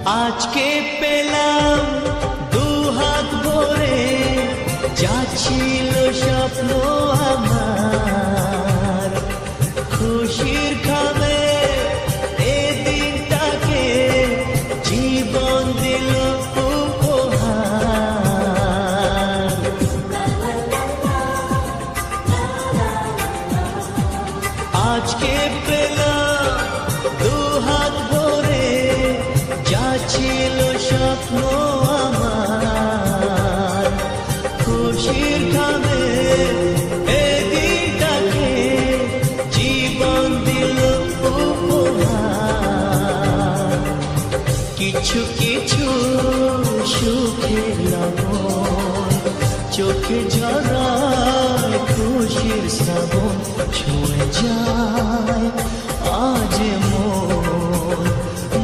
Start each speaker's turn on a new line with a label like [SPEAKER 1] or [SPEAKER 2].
[SPEAKER 1] আজকে পেলাম দু হাত ভরে, যা ছিল স্বপ্ন আমার, খুশির খাবে এ দিনটাকে জীবন দিল উপহার। আজকে পেলাম দু হাত ভরে, যা ছিল স্বপ্ন আমার, খুশির খাবে এ দিনটাকে জীবন দিল উপহার। কিছু কিছু সুখের লবণ চোখে ঝরায় খুশির শ্রাবণ, ছুঁয়ে যায় আজ মন।